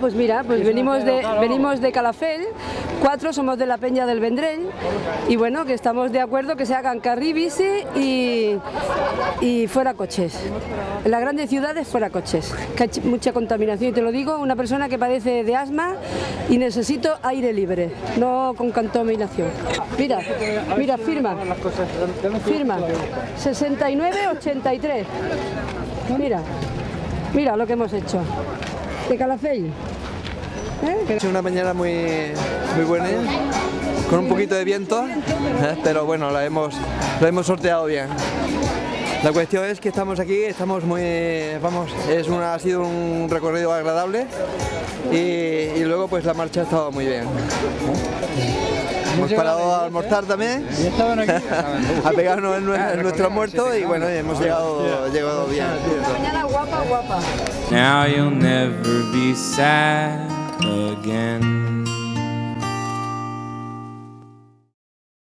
pues mira, pues venimos de Calafell, 4 somos de la Peña del Vendrell y bueno, que estamos de acuerdo que se hagan carril bici y fuera coches. En las grandes ciudades fuera coches, que hay mucha contaminación y te lo digo, una persona que padece de asma y necesito aire libre, no con contaminación. Mira, mira, firma, 6983. Mira lo que hemos hecho. De Calafell. Es una mañana muy buena, con un poquito de viento, pero bueno, lo hemos sorteado bien. La cuestión es que estamos aquí, estamos muy, ha sido un recorrido agradable y luego pues la marcha ha estado muy bien. Hemos parado a almorzar también, a pegarnos en nuestro almuerzo y bueno, hemos llegado bien. Mañana guapa, guapa. Now you'll never be sad again.